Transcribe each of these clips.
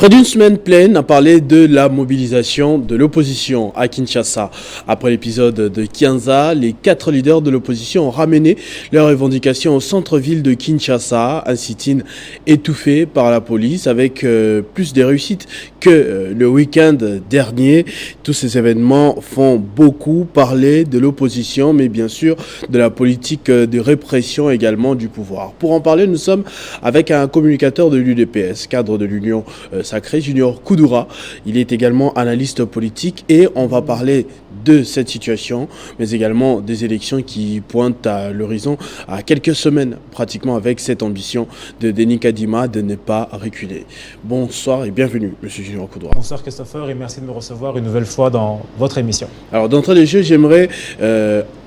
Près d'une semaine pleine à parler de la mobilisation de l'opposition à Kinshasa. Après l'épisode de Kianza, les 4 leaders de l'opposition ont ramené leurs revendications au centre-ville de Kinshasa, un sit-in étouffé par la police avec plus de réussites que le week-end dernier. Tous ces événements font beaucoup parler de l'opposition, mais bien sûr de la politique de répression également du pouvoir. Pour en parler, nous sommes avec un communicateur de l'UDPS, cadre de l'Union sacré, Junior Koudoura. Il est également analyste politique et on va parler de cette situation, mais également des élections qui pointent à l'horizon à quelques semaines pratiquement avec cette ambition de Denis Kadima de ne pas reculer. Bonsoir et bienvenue, monsieur Junior Koudoura. Bonsoir Christopher et merci de me recevoir une nouvelle fois dans votre émission. Alors d'entrée de jeu, j'aimerais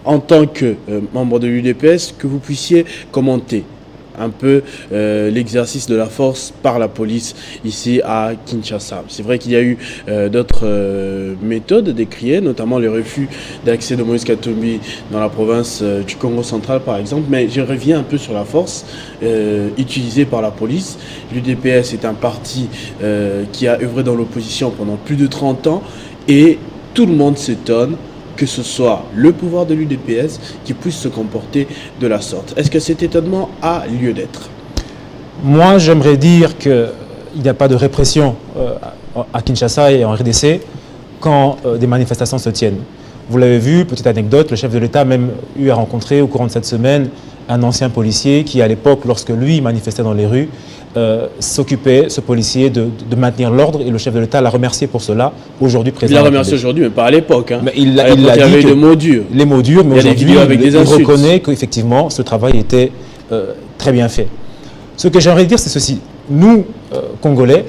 en tant que membre de l'UDPS que vous puissiez commenter un peu l'exercice de la force par la police ici à Kinshasa. C'est vrai qu'il y a eu d'autres méthodes décriées, notamment les refus d'accès de Moïse Katumbi dans la province du Congo central par exemple, mais je reviens un peu sur la force utilisée par la police. L'UDPS est un parti qui a œuvré dans l'opposition pendant plus de 30 ans et tout le monde s'étonne que ce soit le pouvoir de l'UDPS qui puisse se comporter de la sorte. Est-ce que cet étonnement a lieu d'être? Moi, j'aimerais dire qu'il n'y a pas de répression à Kinshasa et en RDC quand des manifestations se tiennent. Vous l'avez vu, petite anecdote, le chef de l'État a même eu à rencontrer au courant de cette semaine un ancien policier qui, à l'époque, lorsque lui manifestait dans les rues, s'occupait, ce policier, de maintenir l'ordre et le chef de l'État l'a remercié pour cela, aujourd'hui président. Il l'a remercié aujourd'hui, mais pas à l'époque. Hein. Il a dit des mots durs. Les mots durs, mais aujourd'hui, il reconnaît qu'effectivement, ce travail était très bien fait. Ce que j'aimerais dire, c'est ceci. Nous, Congolais,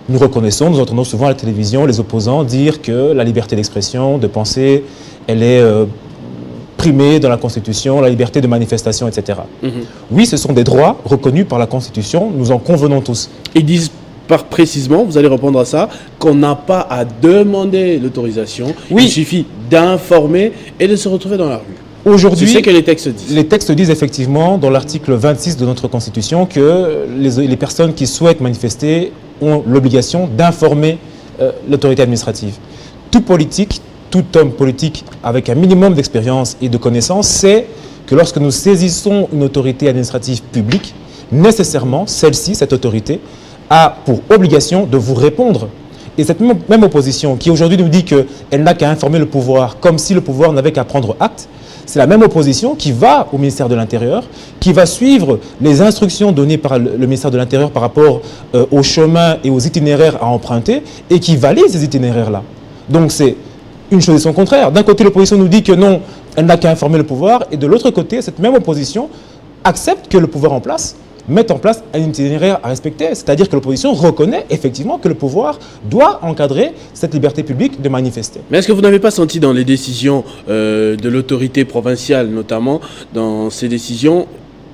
nous reconnaissons, nous entendons souvent à la télévision les opposants dire que la liberté d'expression, de penser, elle est primée dans la Constitution, la liberté de manifestation, etc. Oui, ce sont des droits reconnus par la Constitution, nous en convenons tous. Ils disent précisément, vous allez répondre à ça, qu'on n'a pas à demander l'autorisation, il suffit d'informer et de se retrouver dans la rue. Aujourd'hui, c'est ce que les textes disent. Les textes disent effectivement, dans l'article 26 de notre Constitution, que les personnes qui souhaitent manifester ont l'obligation d'informer l'autorité administrative. Tout politique, tout homme politique avec un minimum d'expérience et de connaissances sait que lorsque nous saisissons une autorité administrative publique, nécessairement, cette autorité, a pour obligation de vous répondre. Et cette même opposition qui aujourd'hui nous dit qu'elle n'a qu'à informer le pouvoir comme si le pouvoir n'avait qu'à prendre acte, c'est la même opposition qui va au ministère de l'Intérieur, qui va suivre les instructions données par le ministère de l'Intérieur par rapport aux chemins et aux itinéraires à emprunter et qui valide ces itinéraires-là. Donc c'est une chose et son contraire. D'un côté, l'opposition nous dit que non, elle n'a qu'à informer le pouvoir et de l'autre côté, cette même opposition accepte que le pouvoir en place mette en place un itinéraire à respecter. C'est-à-dire que l'opposition reconnaît effectivement que le pouvoir doit encadrer cette liberté publique de manifester. Mais est-ce que vous n'avez pas senti dans les décisions de l'autorité provinciale, notamment dans ces décisions,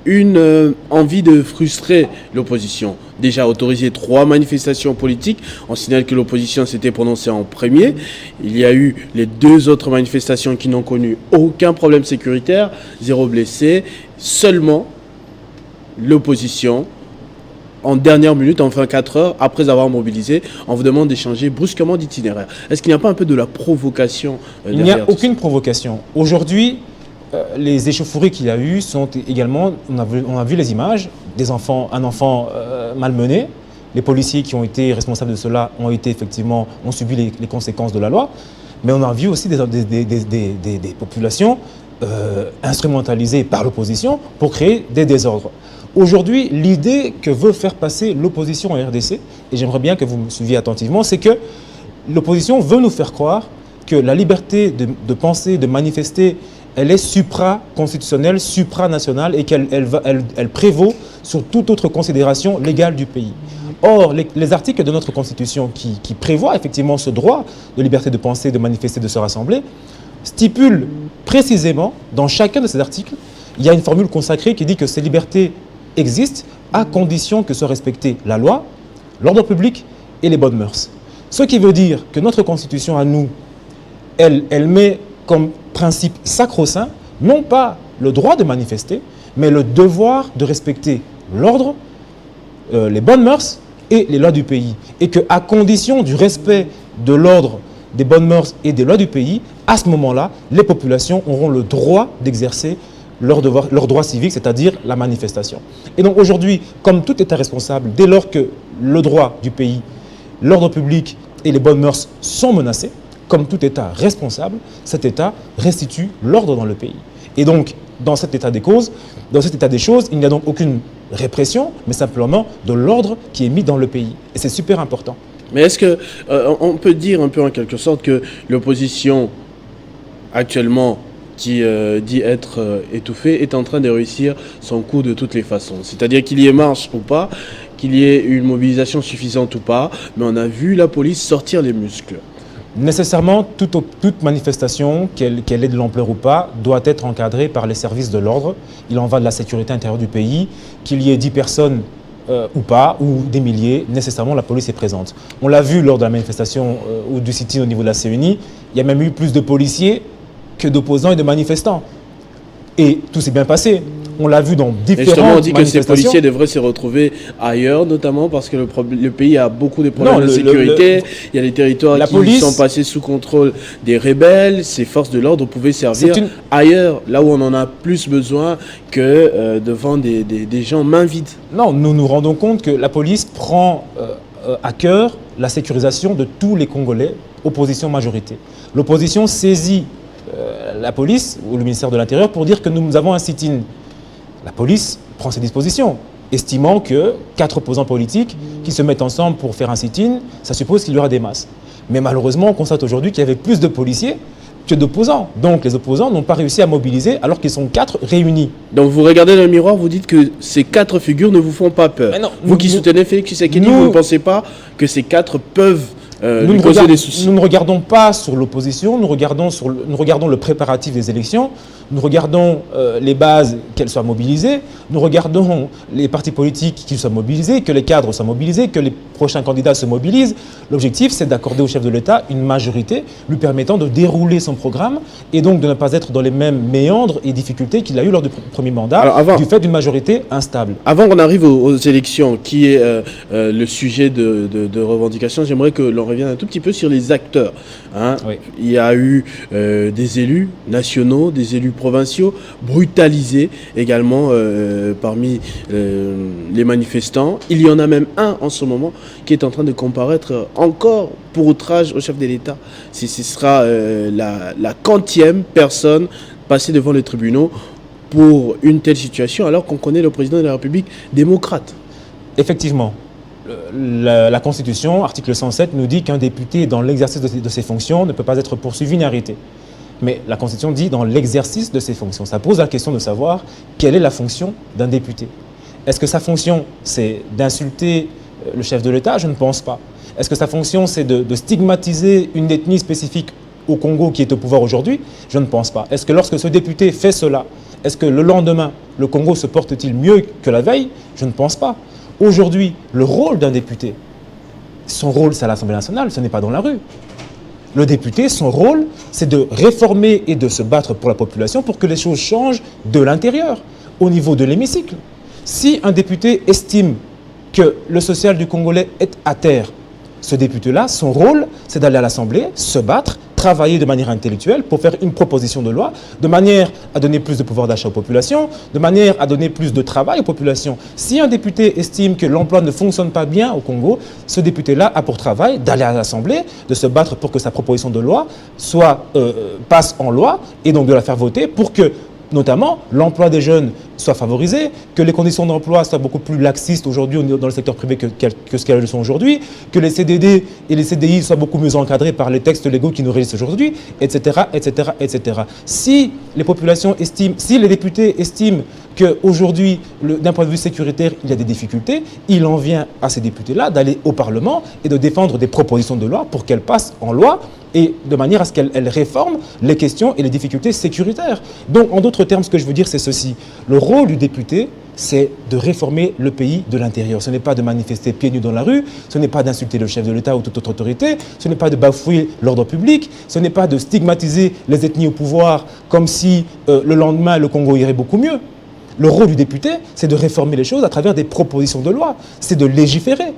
une envie de frustrer l'opposition? Déjà autorisé 3 manifestations politiques. On signale que l'opposition s'était prononcée en premier. Il y a eu les 2 autres manifestations qui n'ont connu aucun problème sécuritaire, 0 blessé. Seulement l'opposition, en dernière minute, en 24 heures, après avoir mobilisé, on vous demande d'échanger brusquement d'itinéraire. Est-ce qu'il n'y a pas un peu de la provocation derrière? Il n'y a aucune provocation. Aujourd'hui, les échauffourées qu'il y a eu sont également, on a vu les images, un enfant malmené. Les policiers qui ont été responsables de cela ont subi les conséquences de la loi. Mais on a vu aussi des populations instrumentalisées par l'opposition pour créer des désordres. Aujourd'hui, l'idée que veut faire passer l'opposition en RDC, et j'aimerais bien que vous me suiviez attentivement, c'est que l'opposition veut nous faire croire que la liberté de penser, de manifester, elle est supra-constitutionnelle, supranationale et qu'elle prévaut sur toute autre considération légale du pays. Or, les articles de notre Constitution qui prévoient effectivement ce droit de liberté de penser, de manifester, de se rassembler, stipulent précisément, dans chacun de ces articles, il y a une formule consacrée qui dit que ces libertés existent à condition que soit respectée la loi, l'ordre public et les bonnes mœurs. Ce qui veut dire que notre Constitution à nous, elle met comme principe sacro-saint, non pas le droit de manifester, mais le devoir de respecter l'ordre, les bonnes mœurs et les lois du pays. Et qu'à condition du respect de l'ordre, des bonnes mœurs et des lois du pays, à ce moment-là, les populations auront le droit d'exercer leur droit civique, c'est-à-dire la manifestation. Et donc aujourd'hui, comme tout État responsable, dès lors que le droit du pays, l'ordre public et les bonnes mœurs sont menacés, comme tout État responsable, cet État restitue l'ordre dans le pays. Et donc, dans cet état des causes, dans cet état des choses, il n'y a donc aucune répression, mais simplement de l'ordre qui est mis dans le pays. Et c'est super important. Mais est-ce que on peut dire un peu en quelque sorte que l'opposition actuellement qui dit être étouffée est en train de réussir son coup de toutes les façons? C'est-à-dire qu'il y ait marche ou pas, qu'il y ait une mobilisation suffisante ou pas, mais on a vu la police sortir les muscles. Nécessairement, toute manifestation, qu'elle ait de l'ampleur ou pas, doit être encadrée par les services de l'ordre. Il en va de la sécurité intérieure du pays. Qu'il y ait 10 personnes ou pas, ou des milliers, nécessairement la police est présente. On l'a vu lors de la manifestation ou du sit-in au niveau de la CENI, il y a même eu plus de policiers que d'opposants et de manifestants. Et tout s'est bien passé. On l'a vu dans différentes justement, on dit que ces manifestations. policiers devraient se retrouver ailleurs, notamment parce que le pays a beaucoup de problèmes de sécurité. Il y a des territoires qui sont passés sous contrôle des rebelles. Ces forces de l'ordre pouvaient servir ailleurs, là où on en a plus besoin que devant des gens main vides. Non, nous nous rendons compte que la police prend à cœur la sécurisation de tous les Congolais, opposition majorité. L'opposition saisit la police ou le ministère de l'Intérieur pour dire que nous avons un sit-in. La police prend ses dispositions, estimant que 4 opposants politiques qui se mettent ensemble pour faire un sit-in, ça suppose qu'il y aura des masses. Mais malheureusement, on constate aujourd'hui qu'il y avait plus de policiers que d'opposants. Donc les opposants n'ont pas réussi à mobiliser alors qu'ils sont 4 réunis. Donc vous regardez dans le miroir, vous dites que ces 4 figures ne vous font pas peur. Non, vous qui soutenez Félix Tshisekedi, vous ne pensez pas que ces 4 peuvent lui causer des soucis? Nous ne regardons pas sur l'opposition, nous regardons le préparatif des élections, nous regardons les bases, qu'elles soient mobilisées, nous regardons les partis politiques qui soient mobilisés, que les cadres soient mobilisés, que les prochains candidats se mobilisent. L'objectif, c'est d'accorder au chef de l'État une majorité lui permettant de dérouler son programme et donc de ne pas être dans les mêmes méandres et difficultés qu'il a eu lors du premier mandat, du fait d'une majorité instable. Avant qu'on arrive aux élections, qui est le sujet de revendication, j'aimerais que l'on revienne un tout petit peu sur les acteurs. Hein. Oui. Il y a eu des élus nationaux, des élus provinciaux brutalisés également parmi les manifestants. Il y en a même un en ce moment qui est en train de comparaître encore pour outrage au chef de l'État. Ce sera la 40e personne passée devant les tribunaux pour une telle situation, alors qu'on connaît le président de la République démocrate. Effectivement. La Constitution, article 107, nous dit qu'un député, dans l'exercice de ses fonctions, ne peut pas être poursuivi ni arrêté. Mais la Constitution dit dans l'exercice de ses fonctions. Ça pose la question de savoir quelle est la fonction d'un député. Est-ce que sa fonction, c'est d'insulter le chef de l'État? Je ne pense pas. Est-ce que sa fonction, c'est de stigmatiser une ethnie spécifique au Congo qui est au pouvoir aujourd'hui? Je ne pense pas. Est-ce que lorsque ce député fait cela, est-ce que le lendemain, le Congo se porte-t-il mieux que la veille? Je ne pense pas. Aujourd'hui, le rôle d'un député, son rôle, c'est à l'Assemblée nationale, ce n'est pas dans la rue. Le député, son rôle, c'est de réformer et de se battre pour la population pour que les choses changent de l'intérieur, au niveau de l'hémicycle. Si un député estime que le social du Congolais est à terre, ce député-là, son rôle, c'est d'aller à l'Assemblée, se battre, travailler de manière intellectuelle pour faire une proposition de loi, de manière à donner plus de pouvoir d'achat aux populations, de manière à donner plus de travail aux populations. Si un député estime que l'emploi ne fonctionne pas bien au Congo, ce député-là a pour travail d'aller à l'Assemblée, de se battre pour que sa proposition de loi passe en loi et donc de la faire voter pour que, notamment, l'emploi des jeunes soit favorisé, que les conditions d'emploi soient beaucoup plus laxistes aujourd'hui dans le secteur privé que ce qu'elles sont aujourd'hui, que les CDD et les CDI soient beaucoup mieux encadrés par les textes légaux qui nous régissent aujourd'hui, etc., etc., etc. Si les populations estiment, si les députés estiment qu'aujourd'hui, d'un point de vue sécuritaire, il y a des difficultés, il en vient à ces députés-là d'aller au Parlement et de défendre des propositions de loi pour qu'elles passent en loi et de manière à ce qu'elles réforment les questions et les difficultés sécuritaires. Donc, en d'autres termes, ce que je veux dire, c'est ceci. Le rôle du député, c'est de réformer le pays de l'intérieur. Ce n'est pas de manifester pieds nus dans la rue, ce n'est pas d'insulter le chef de l'État ou toute autre autorité, ce n'est pas de bafouer l'ordre public, ce n'est pas de stigmatiser les ethnies au pouvoir comme si le lendemain, le Congo irait beaucoup mieux. Le rôle du député, c'est de réformer les choses à travers des propositions de loi, c'est de légiférer.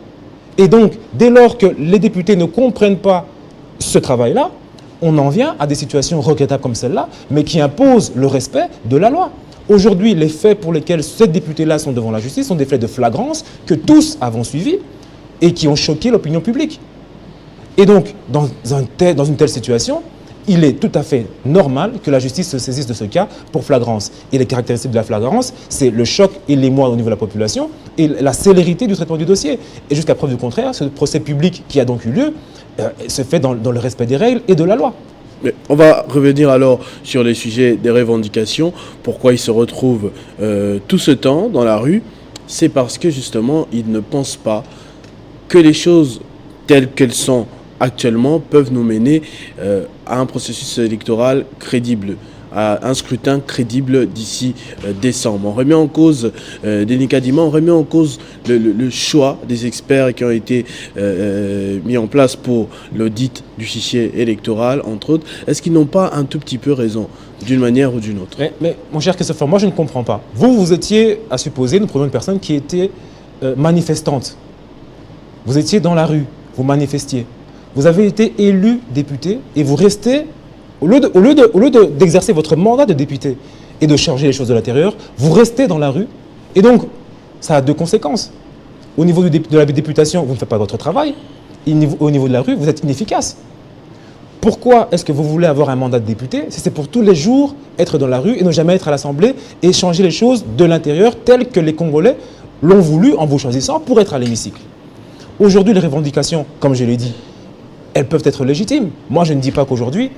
Et donc, dès lors que les députés ne comprennent pas ce travail-là, on en vient à des situations regrettables comme celle-là, mais qui imposent le respect de la loi. Aujourd'hui, les faits pour lesquels ces députés-là sont devant la justice sont des faits de flagrance que tous avons suivis et qui ont choqué l'opinion publique. Et donc, dans une telle situation, il est tout à fait normal que la justice se saisisse de ce cas pour flagrance. Et les caractéristiques de la flagrance, c'est le choc et l'émoi au niveau de la population et la célérité du traitement du dossier. Et jusqu'à preuve du contraire, ce procès public qui a donc eu lieu se fait dans le respect des règles et de la loi. Mais on va revenir alors sur les sujets des revendications. Pourquoi ils se retrouvent tout ce temps dans la rue? C'est parce que justement, ils ne pensent pas que les choses telles qu'elles sont actuellement peuvent nous mener à un processus électoral crédible, à un scrutin crédible d'ici décembre. On remet en cause, délicatement, on remet en cause le choix des experts qui ont été mis en place pour l'audit du fichier électoral, entre autres. Est-ce qu'ils n'ont pas un tout petit peu raison, d'une manière ou d'une autre? Mais mon cher Christopher, moi je ne comprends pas. Vous étiez, à supposer, nous prenons une personne qui était manifestante. Vous étiez dans la rue, vous manifestiez. Vous avez été élu député et vous restez, au lieu d'exercer votre mandat de député et de changer les choses de l'intérieur, vous restez dans la rue. Et donc, ça a deux conséquences. Au niveau de la députation, vous ne faites pas votre travail. Et au niveau de la rue, vous êtes inefficace. Pourquoi est-ce que vous voulez avoir un mandat de député? Si c'est pour tous les jours être dans la rue et ne jamais être à l'Assemblée et changer les choses de l'intérieur telles que les Congolais l'ont voulu en vous choisissant pour être à l'hémicycle. Aujourd'hui, les revendications, comme je l'ai dit, elles peuvent être légitimes. Moi, je ne dis pas qu'aujourd'hui,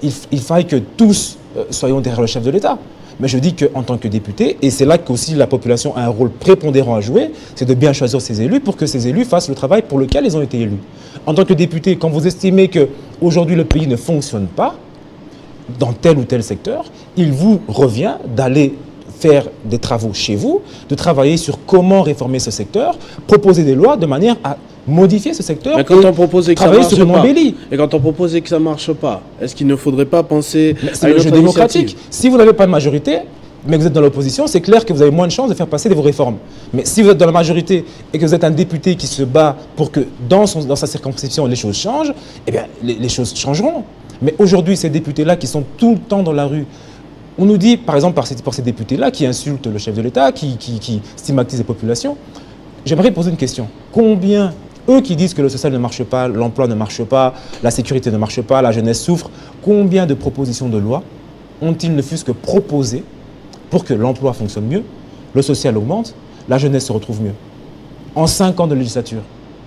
il faille que tous soyons derrière le chef de l'État. Mais je dis qu'en tant que député, et c'est là qu'aussi la population a un rôle prépondérant à jouer, c'est de bien choisir ses élus pour que ces élus fassent le travail pour lequel ils ont été élus. En tant que député, quand vous estimez qu'aujourd'hui le pays ne fonctionne pas, dans tel ou tel secteur, il vous revient d'aller faire des travaux chez vous, de travailler sur comment réformer ce secteur, proposer des lois de manière à modifier ce secteur. Mais quand on propose que ça travailler marche sur une pas, embellie. et quand on propose que ça marche pas, est-ce qu'il ne faudrait pas penser C'est à une le jeu autre démocratique. initiative? Si vous n'avez pas de majorité, mais que vous êtes dans l'opposition, c'est clair que vous avez moins de chances de faire passer vos réformes. Mais si vous êtes dans la majorité et que vous êtes un député qui se bat pour que dans sa circonscription les choses changent, eh bien les choses changeront. Mais aujourd'hui, ces députés-là qui sont tout le temps dans la rue, on nous dit, par exemple, pour ces députés-là qui insultent le chef de l'État, qui stigmatisent les populations, j'aimerais poser une question. Combien, eux qui disent que le social ne marche pas, l'emploi ne marche pas, la sécurité ne marche pas, la jeunesse souffre, combien de propositions de loi ont-ils ne fût-ce que proposées pour que l'emploi fonctionne mieux, le social augmente, la jeunesse se retrouve mieux? En 5 ans de législature,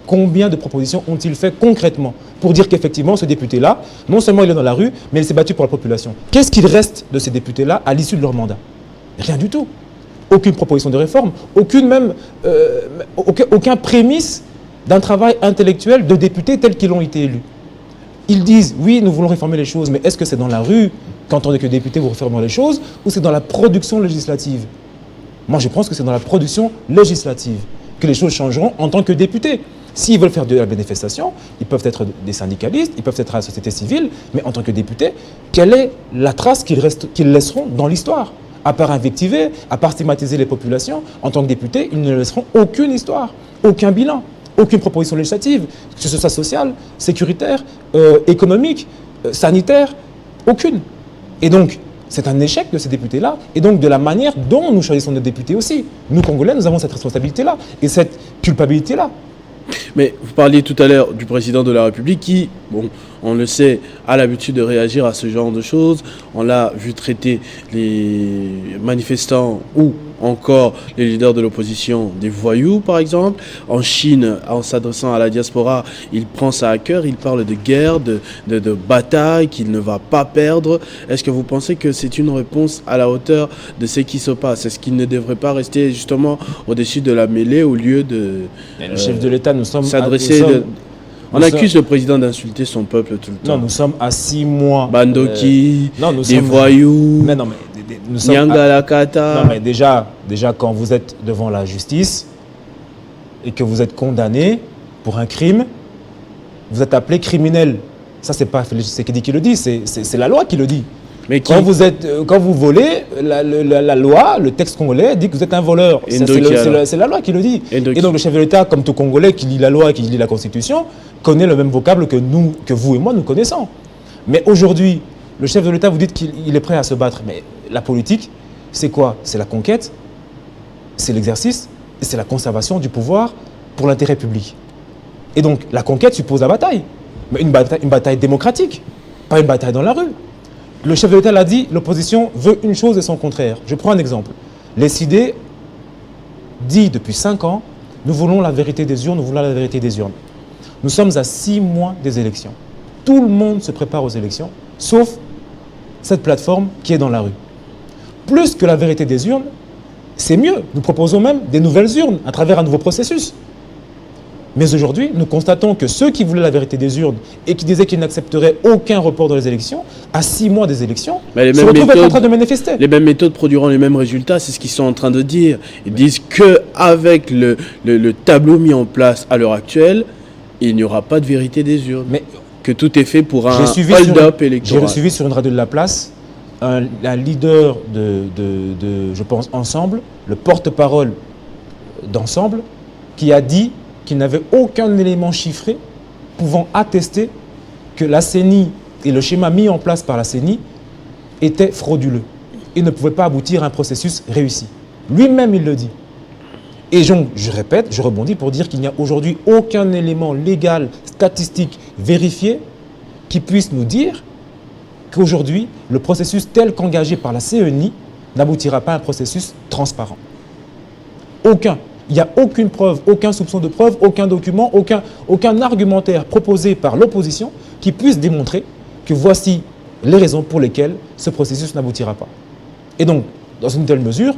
combien de propositions ont-ils fait concrètement pour dire qu'effectivement, ce député-là, non seulement il est dans la rue, mais il s'est battu pour la population? Qu'est-ce qu'il reste de ces députés-là à l'issue de leur mandat? Rien du tout. Aucune proposition de réforme, aucun prémisse d'un travail intellectuel de députés tels qu'ils ont été élus. Ils disent, oui, nous voulons réformer les choses, mais est-ce que c'est dans la rue, quand on est que député, vous réformez les choses, ou c'est dans la production législative? Moi, je pense que c'est dans la production législative que les choses changeront en tant que député. S'ils veulent faire de la manifestation, ils peuvent être des syndicalistes, ils peuvent être à la société civile, mais en tant que député, quelle est la trace qu'ils laisseront dans l'histoire? À part invectiver, à part stigmatiser les populations, en tant que député, ils ne laisseront aucune histoire, aucun bilan, aucune proposition législative, que ce soit sociale, sécuritaire, économique, sanitaire, aucune. Et donc, c'est un échec de ces députés-là, et donc de la manière dont nous choisissons nos députés aussi. Nous, Congolais, nous avons cette responsabilité-là et cette culpabilité-là. Mais vous parliez tout à l'heure du président de la République qui, bon, on le sait, a l'habitude de réagir à ce genre de choses. On l'a vu traiter les manifestants ou encore les leaders de l'opposition des voyous, par exemple. En Chine, en s'adressant à la diaspora, il prend ça à cœur, il parle de guerre, de bataille qu'il ne va pas perdre. Est-ce que vous pensez que c'est une réponse à la hauteur de ce qui se passe? Est-ce qu'il ne devrait pas rester justement au-dessus de la mêlée au lieu de le chef de l'État, nous sommes s'adresser... On accuse le président d'insulter son peuple tout le temps. Non, nous sommes à 6 mois. Bandoki, des voyous, mais non, mais nous sommes Nyangalakata. Non, mais déjà, quand vous êtes devant la justice et que vous êtes condamné pour un crime, vous êtes appelé criminel. Ça, c'est pas Félix Tshisekedi qui le dit, c'est la loi qui le dit. Mais quand vous volez, la loi, le texte congolais dit que vous êtes un voleur. C'est la loi qui le dit. Et donc le chef de l'État, comme tout Congolais qui lit la loi et qui lit la Constitution, connaît le même vocable que vous et moi, nous connaissons. Mais aujourd'hui, le chef de l'État, vous dites qu'il est prêt à se battre. Mais la politique, c'est quoi? C'est la conquête, c'est l'exercice, et c'est la conservation du pouvoir pour l'intérêt public. Et donc, la conquête suppose la bataille. Mais une bataille démocratique, pas une bataille dans la rue. Le chef de l'État l'a dit, l'opposition veut une chose et son contraire. Je prends un exemple. Les CID dit depuis 5 ans, nous voulons la vérité des urnes, nous voulons la vérité des urnes. Nous sommes à 6 mois des élections. Tout le monde se prépare aux élections, sauf cette plateforme qui est dans la rue. Plus que la vérité des urnes, c'est mieux. Nous proposons même des nouvelles urnes à travers un nouveau processus. Mais aujourd'hui, nous constatons que ceux qui voulaient la vérité des urnes et qui disaient qu'ils n'accepteraient aucun report dans les élections, à 6 mois des élections, se retrouvent être en train de manifester. Les mêmes méthodes produiront les mêmes résultats, c'est ce qu'ils sont en train de dire. Ils disent qu'avec le tableau mis en place à l'heure actuelle, il n'y aura pas de vérité des urnes. Mais que tout est fait pour un hold-up électoral. J'ai suivi sur une radio de la place un leader je pense, Ensemble, le porte-parole d'Ensemble, qui a dit qu'il n'avait aucun élément chiffré pouvant attester que la CENI et le schéma mis en place par la CENI étaient frauduleux et ne pouvaient pas aboutir à un processus réussi. Lui-même, il le dit. Et donc, je répète, je rebondis pour dire qu'il n'y a aujourd'hui aucun élément légal, statistique, vérifié qui puisse nous dire qu'aujourd'hui, le processus tel qu'engagé par la CENI n'aboutira pas à un processus transparent. Aucun. Il n'y a aucune preuve, aucun soupçon de preuve, aucun document, aucun argumentaire proposé par l'opposition qui puisse démontrer que voici les raisons pour lesquelles ce processus n'aboutira pas. Et donc, dans une telle mesure,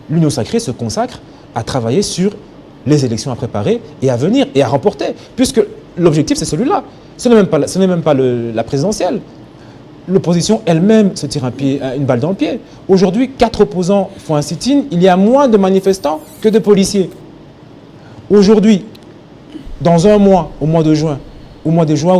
l'Union sacrée se consacre à travailler sur les élections à préparer et à venir et à remporter, puisque l'objectif c'est celui-là. Ce n'est même pas la présidentielle. L'opposition elle-même se tire une balle dans le pied. Aujourd'hui, 4 opposants font un sit-in, il y a moins de manifestants que de policiers. Aujourd'hui, dans un mois, au mois de juin ou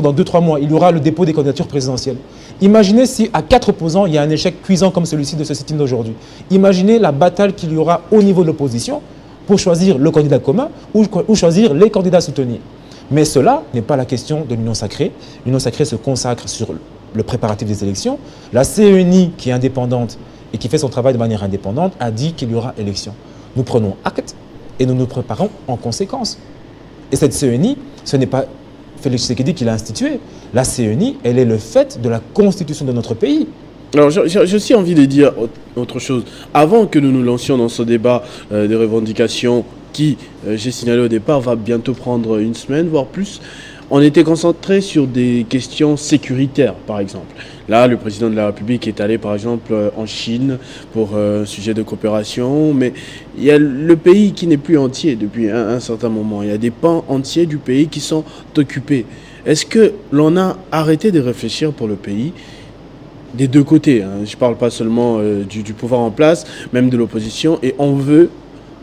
dans 2-3 mois, il y aura le dépôt des candidatures présidentielles. Imaginez si à 4 opposants, il y a un échec cuisant comme celui-ci de ce sit-in d'aujourd'hui. Imaginez la bataille qu'il y aura au niveau de l'opposition pour choisir le candidat commun ou choisir les candidats à soutenir. Mais cela n'est pas la question de l'Union sacrée. L'Union sacrée se consacre sur le préparatif des élections. La CENI, qui est indépendante et qui fait son travail de manière indépendante, a dit qu'il y aura élection. Nous prenons acte et nous nous préparons en conséquence. Et cette CENI, ce n'est pas Félix Tshisekedi qui l'a instituée. La CENI, elle est le fait de la constitution de notre pays. Alors, j'ai aussi envie de dire autre chose. Avant que nous nous lancions dans ce débat de revendications qui, j'ai signalé au départ, va bientôt prendre une semaine, voire plus, on était concentré sur des questions sécuritaires, par exemple. Là, le président de la République est allé, par exemple, en Chine pour un sujet de coopération, mais il y a le pays qui n'est plus entier depuis un certain moment. Il y a des pans entiers du pays qui sont occupés. Est-ce que l'on a arrêté de réfléchir pour le pays des deux côtés, hein? Je ne parle pas seulement du pouvoir en place, même de l'opposition, et on veut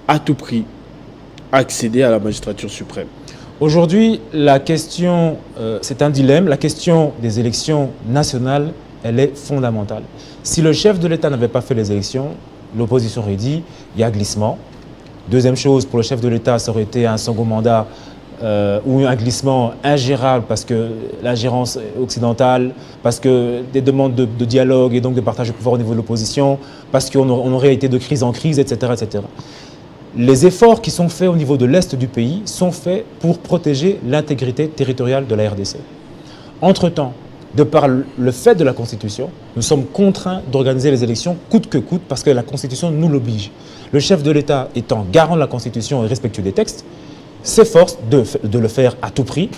à tout prix accéder à la magistrature suprême. Aujourd'hui, la question, c'est un dilemme, la question des élections nationales, elle est fondamentale. Si le chef de l'État n'avait pas fait les élections, l'opposition aurait dit, il y a glissement. Deuxième chose, pour le chef de l'État, ça aurait été un second mandat ou un glissement ingérable parce que l'ingérence occidentale, parce que des demandes de dialogue et donc de partage de pouvoir au niveau de l'opposition, parce qu'on aurait été de crise en crise, etc., etc. Les efforts qui sont faits au niveau de l'Est du pays sont faits pour protéger l'intégrité territoriale de la RDC. Entre-temps, de par le fait de la Constitution, nous sommes contraints d'organiser les élections coûte que coûte parce que la Constitution nous l'oblige. Le chef de l'État étant garant de la Constitution et respectueux des textes, s'efforce de le faire à tout prix,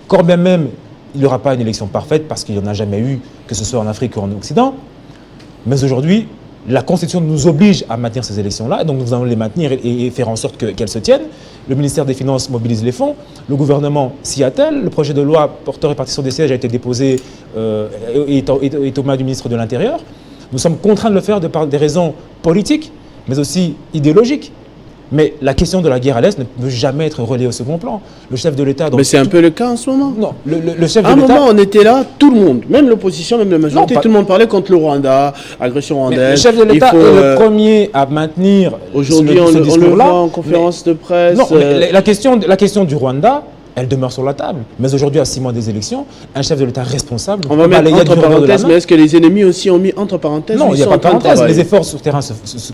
quand bien même il n'y aura pas une élection parfaite parce qu'il n'y en a jamais eu, que ce soit en Afrique ou en Occident. Mais aujourd'hui, la Constitution nous oblige à maintenir ces élections-là, et donc nous allons les maintenir et faire en sorte qu'elles se tiennent. Le ministère des Finances mobilise les fonds, le gouvernement s'y attelle, le projet de loi portant répartition des sièges a été déposé et est aux mains du ministre de l'Intérieur. Nous sommes contraints de le faire de par des raisons politiques, mais aussi idéologiques. Mais la question de la guerre à l'Est ne peut jamais être relayée au second plan. Le chef de l'État... Mais c'est un peu le cas en ce moment. Non, le chef à de l'État... un moment, on était là, tout le monde, même l'opposition, même la majorité, tout le monde parlait contre le Rwanda, agression rwandaise. Mais le chef de l'État est le premier à maintenir aujourd'hui, ce discours-là. On le voit en conférence de presse. Non, mais la question du Rwanda, elle demeure sur la table. Mais aujourd'hui, à 6 mois des élections, un chef de l'État responsable... On va mettre entre parenthèses, mais est-ce que les ennemis aussi ont mis entre parenthèses? Non, il n'y a pas de parenthèse. Les efforts sur le terrain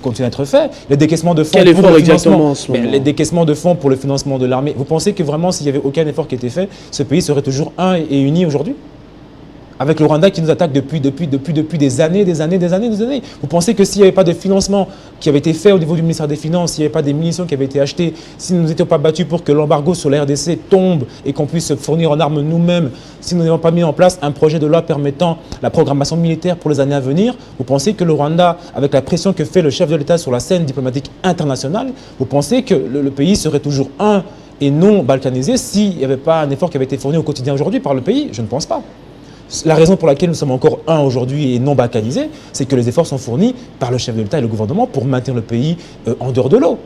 continuent à être faits. Les décaissements de fonds... Quel effort exactement en ce moment? Les décaissements de fonds pour le financement de l'armée. Vous pensez que vraiment, s'il n'y avait aucun effort qui était fait, ce pays serait toujours un et uni aujourd'hui? Avec le Rwanda qui nous attaque depuis des années. Vous pensez que s'il n'y avait pas de financement qui avait été fait au niveau du ministère des Finances, s'il n'y avait pas des munitions qui avaient été achetées, si nous n'étions pas battus pour que l'embargo sur la RDC tombe et qu'on puisse se fournir en armes nous-mêmes, si nous n'avions pas mis en place un projet de loi permettant la programmation militaire pour les années à venir, vous pensez que le Rwanda, avec la pression que fait le chef de l'État sur la scène diplomatique internationale, vous pensez que le pays serait toujours un et non balkanisé s'il n'y avait pas un effort qui avait été fourni au quotidien aujourd'hui par le pays? Je ne pense pas. La raison pour laquelle nous sommes encore un aujourd'hui et non balkanisés, c'est que les efforts sont fournis par le chef de l'État et le gouvernement pour maintenir le pays en dehors de l'eau.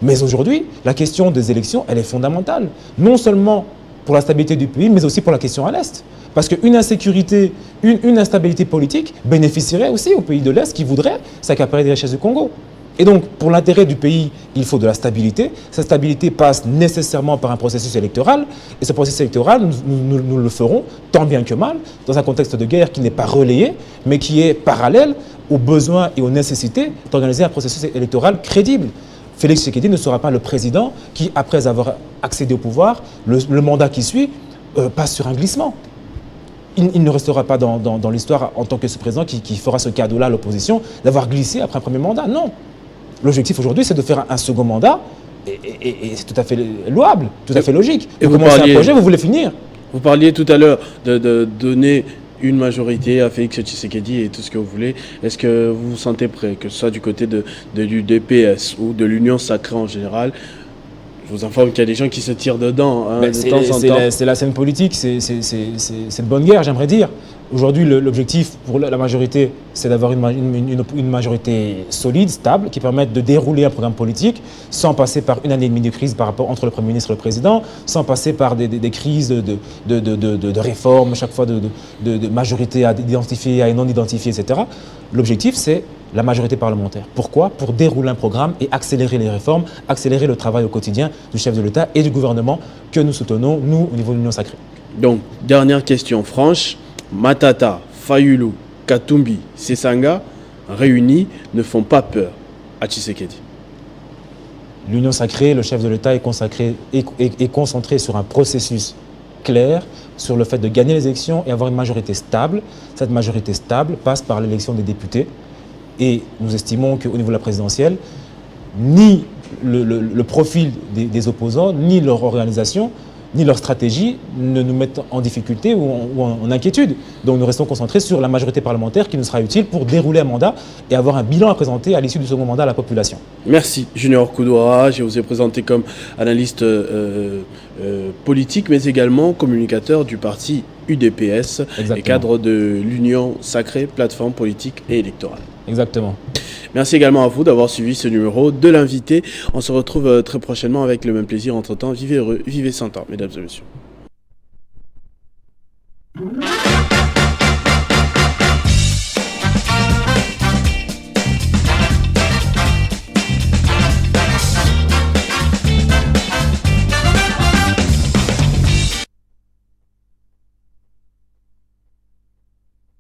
Mais aujourd'hui, la question des élections, elle est fondamentale. Non seulement pour la stabilité du pays, mais aussi pour la question à l'Est. Parce qu'une insécurité, une instabilité politique bénéficierait aussi aux pays de l'Est qui voudraient s'accaparer des richesses du Congo. Et donc, pour l'intérêt du pays, il faut de la stabilité. Cette stabilité passe nécessairement par un processus électoral. Et ce processus électoral, nous le ferons, tant bien que mal, dans un contexte de guerre qui n'est pas relayé, mais qui est parallèle aux besoins et aux nécessités d'organiser un processus électoral crédible. Félix Tshisekedi ne sera pas le président qui, après avoir accédé au pouvoir, le mandat qui suit, passe sur un glissement. Il ne restera pas dans l'histoire en tant que ce président qui fera ce cadeau-là à l'opposition, d'avoir glissé après un premier mandat. Non. L'objectif aujourd'hui, c'est de faire un second mandat et c'est tout à fait louable, tout à fait logique. Et vous commencez un projet, vous voulez finir. Vous parliez tout à l'heure de donner une majorité à Félix Tshisekedi et tout ce que vous voulez. Est-ce que vous vous sentez prêt, que ce soit du côté de l'UDPS ou de l'Union sacrée en général? Je vous informe qu'il y a des gens qui se tirent dedans de temps en temps. C'est la scène politique, c'est de bonne guerre, j'aimerais dire. Aujourd'hui, l'objectif pour la majorité, c'est d'avoir une majorité solide, stable, qui permette de dérouler un programme politique sans passer par une année et demie de crise par rapport entre le Premier ministre et le Président, sans passer par des crises de réformes, chaque fois de majorité à identifier, à non identifier, etc. L'objectif, c'est la majorité parlementaire. Pourquoi? Pour dérouler un programme et accélérer les réformes, accélérer le travail au quotidien du chef de l'État et du gouvernement que nous soutenons, nous, au niveau de l'Union sacrée. Donc, dernière question franche. Matata, Fayulu, Katumbi, Sesanga, réunis, ne font pas peur à Tshisekedi. L'Union sacrée, le chef de l'État est concentré sur un processus clair, sur le fait de gagner les élections et avoir une majorité stable. Cette majorité stable passe par l'élection des députés. Et nous estimons qu'au niveau de la présidentielle, ni le profil des opposants, ni leur organisation, ni leur stratégie ne nous mettent en difficulté ou en inquiétude. Donc nous restons concentrés sur la majorité parlementaire qui nous sera utile pour dérouler un mandat et avoir un bilan à présenter à l'issue du second mandat à la population. Merci. Junior Koudoura, je vous ai présenté comme analyste politique, mais également communicateur du parti UDPS. Exactement. Et cadre de l'Union sacrée, plateforme politique et électorale. Exactement. Merci également à vous d'avoir suivi ce numéro de l'invité. On se retrouve très prochainement avec le même plaisir. Entre-temps, vivez heureux, vivez sans temps, mesdames et messieurs.